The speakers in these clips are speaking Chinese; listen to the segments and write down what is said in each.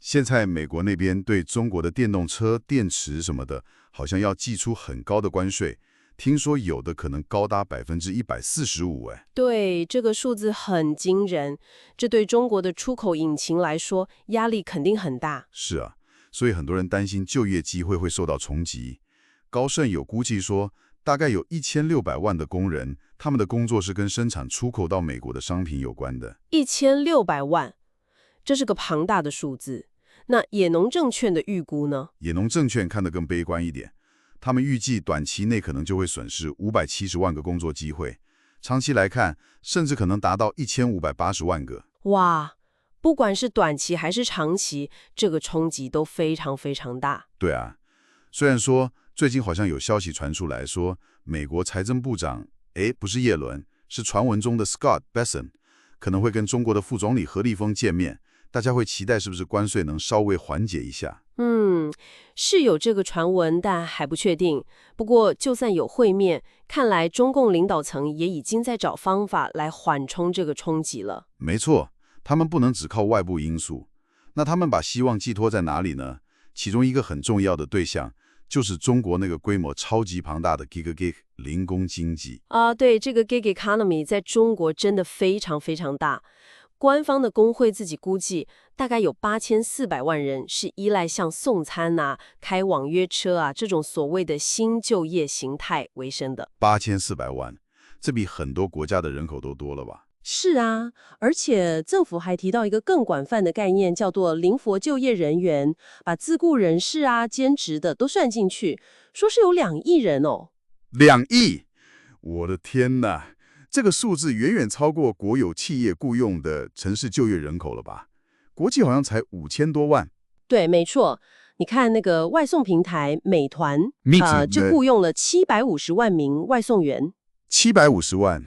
现在美国那边对中国的电动车、电池什么的，好像要寄出很高的关税，听说有的可能高达145%，哎。对，这个数字很惊人，这对中国的出口引擎来说，压力肯定很大。是啊，所以很多人担心就业机会会受到冲击。高盛有估计说，大概有1600万的工人，他们的工作是跟生产出口到美国的商品有关的。1600万，这是个庞大的数字。那野农证券的预估呢？野农证券看得更悲观一点，他们预计短期内可能就会损失570万个工作机会，长期来看，甚至可能达到1580万个。哇，不管是短期还是长期，这个冲击都非常非常大。对啊，虽然说最近好像有消息传出来说，美国财政部长，不是耶伦，是传闻中的 Scott Bessent， 可能会跟中国的副总理何立峰见面，大家会期待是不是关税能稍微缓解一下。是有这个传闻，但还不确定。不过，就算有会面，看来中共领导层也已经在找方法来缓冲这个冲击了。没错，他们不能只靠外部因素。那他们把希望寄托在哪里呢？其中一个很重要的对象，就是中国那个规模超级庞大的 Gig 零工经济。对，这个 gig economy 在中国真的非常非常大。官方的工会自己估计，大概有8400万人是依赖像送餐开网约车这种所谓的新就业形态为生的。8400万，这比很多国家的人口都多了吧？是啊，而且政府还提到一个更广泛的概念，叫做灵活就业人员，把自雇人士兼职的都算进去，说是有2亿人哦。2亿！我的天哪！这个数字远远超过国有企业雇佣的城市就业人口了吧？国际好像才5000多万。对，没错。你看那个外送平台美团，就雇佣了750万名外送员。750万，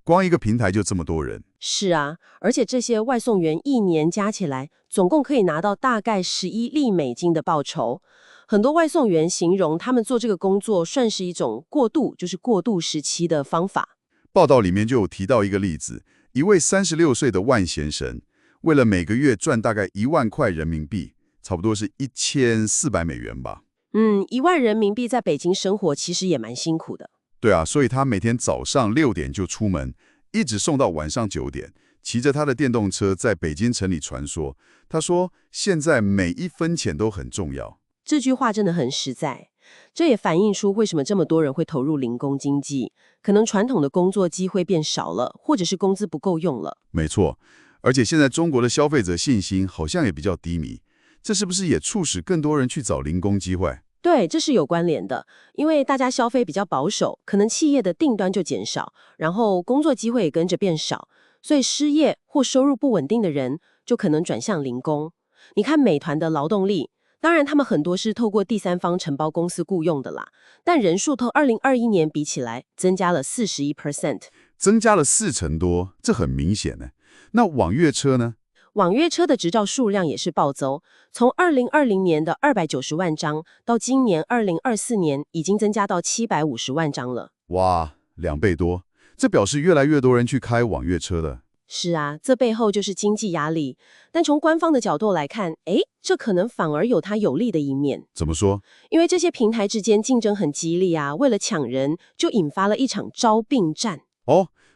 光一个平台就这么多人。是啊，而且这些外送员一年加起来，总共可以拿到大概11亿美金的报酬。很多外送员形容他们做这个工作算是一种过渡时期的方法。报道里面就有提到一个例子，一位36岁的万先生，为了每个月赚大概1万块人民币，差不多是1400美元吧。1万人民币在北京生活其实也蛮辛苦的。对啊，所以他每天早上6点就出门，一直送到晚上9点，骑着他的电动车在北京城里穿梭。他说，现在每一分钱都很重要。这句话真的很实在。这也反映出为什么这么多人会投入零工经济，可能传统的工作机会变少了，或者是工资不够用了。没错，而且现在中国的消费者信心好像也比较低迷，这是不是也促使更多人去找零工机会？对，这是有关联的，因为大家消费比较保守，可能企业的订单就减少，然后工作机会也跟着变少，所以失业或收入不稳定的人就可能转向零工。你看美团的劳动力，当然他们很多是透过第三方承包公司雇用的啦，但人数同2021年比起来增加了41%，增加了40%多，这很明显呢。那网约车呢？网约车的执照数量也是暴增，从2020年的290万张，到今年2024年已经增加到750万张了。哇，2倍多，这表示越来越多人去开网约车了。是啊，这背后就是经济压力。但从官方的角度来看，这可能反而有它有利的一面。怎么说？因为这些平台之间竞争很激烈为了抢人，就引发了一场招聘战。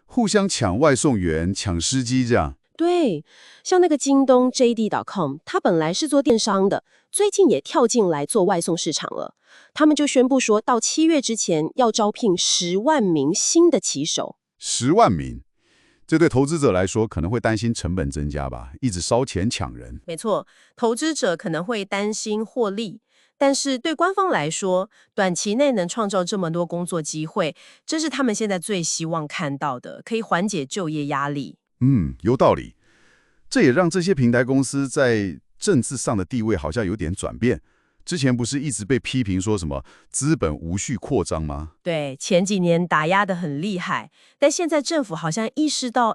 互相抢外送员、抢司机这样。对，像那个京东 JD.com， 它本来是做电商的，最近也跳进来做外送市场了。他们就宣布说到7月之前要招聘10万名新的骑手。10万名，这对投资者来说可能会担心成本增加吧，一直烧钱抢人。没错，投资者可能会担心获利，但是对官方来说，短期内能创造这么多工作机会，这是他们现在最希望看到的，可以缓解就业压力。有道理。这也让这些平台公司在政治上的地位好像有点转变。之前不是一直被批评说什么资本无序扩张吗？对，前几年打压得很厉害，但现在政府好像意识到，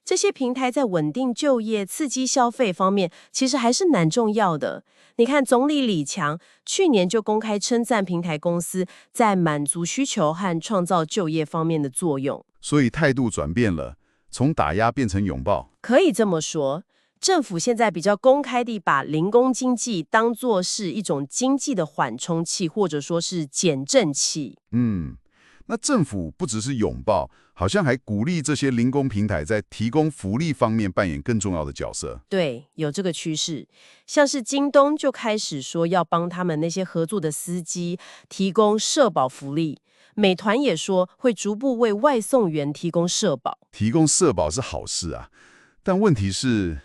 这些平台在稳定就业、刺激消费方面，其实还是蛮重要的。你看，总理李强去年就公开称赞平台公司在满足需求和创造就业方面的作用。所以态度转变了，从打压变成拥抱。可以这么说，政府现在比较公开地把零工经济当作是一种经济的缓冲器，或者说是减震器。那政府不只是拥抱，好像还鼓励这些零工平台在提供福利方面扮演更重要的角色。对，有这个趋势。像是京东就开始说要帮他们那些合作的司机提供社保福利，美团也说会逐步为外送员提供社保。提供社保是好事啊，但问题是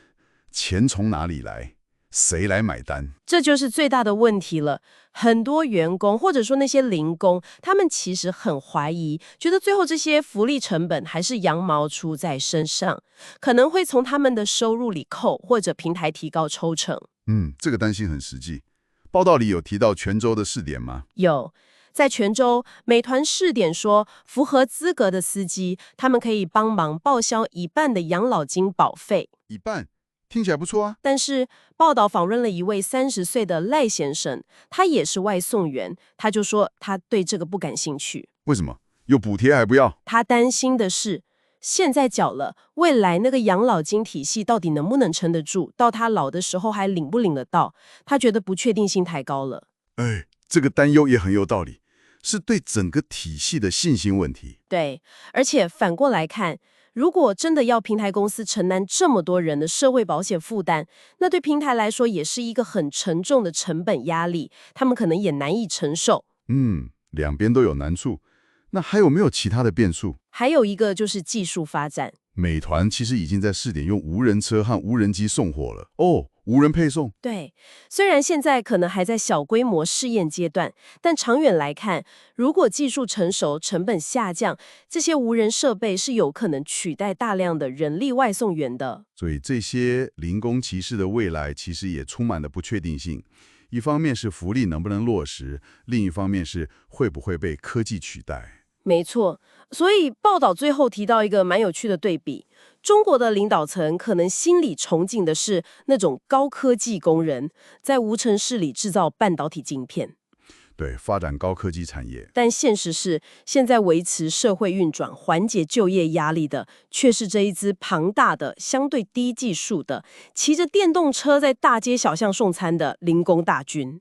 钱从哪里来？谁来买单？这就是最大的问题了。很多员工或者说那些零工，他们其实很怀疑，觉得最后这些福利成本还是羊毛出在身上，可能会从他们的收入里扣，或者平台提高抽成。这个担心很实际。报道里有提到泉州的试点吗？有，在泉州，美团试点说，符合资格的司机，他们可以帮忙报销一半的养老金保费。一半，听起来不错啊。但是报道访问了一位30岁的赖先生，他也是外送员，他就说他对这个不感兴趣。为什么？有补贴还不要？他担心的是，现在缴了，未来那个养老金体系到底能不能撑得住，到他老的时候还领不领得到？他觉得不确定性太高了。这个担忧也很有道理，是对整个体系的信心问题。对，而且反过来看，如果真的要平台公司承担这么多人的社会保险负担，那对平台来说也是一个很沉重的成本压力，他们可能也难以承受。两边都有难处。那还有没有其他的变数？还有一个就是技术发展。美团其实已经在试点用无人车和无人机送货了。无人配送。对，虽然现在可能还在小规模试验阶段，但长远来看，如果技术成熟、成本下降，这些无人设备是有可能取代大量的人力外送员的。所以这些零工骑士的未来其实也充满了不确定性。一方面是福利能不能落实，另一方面是会不会被科技取代。没错，所以报道最后提到一个蛮有趣的对比，中国的领导层可能心里憧憬的是那种高科技工人，在无尘室里制造半导体晶片。对，发展高科技产业。但现实是，现在维持社会运转、缓解就业压力的，却是这一支庞大的、相对低技术的、骑着电动车在大街小巷送餐的零工大军。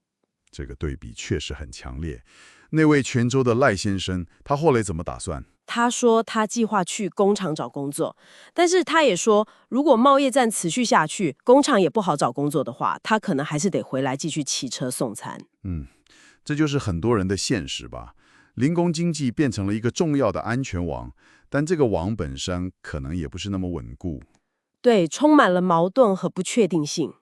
这个对比确实很强烈。那位泉州的赖先生，他后来怎么打算？他说他计划去工厂找工作，但是他也说，如果贸易战持续下去，工厂也不好找工作的话，他可能还是得回来继续骑车送餐。这就是很多人的现实吧。零工经济变成了一个重要的安全网，但这个网本身可能也不是那么稳固。对，充满了矛盾和不确定性。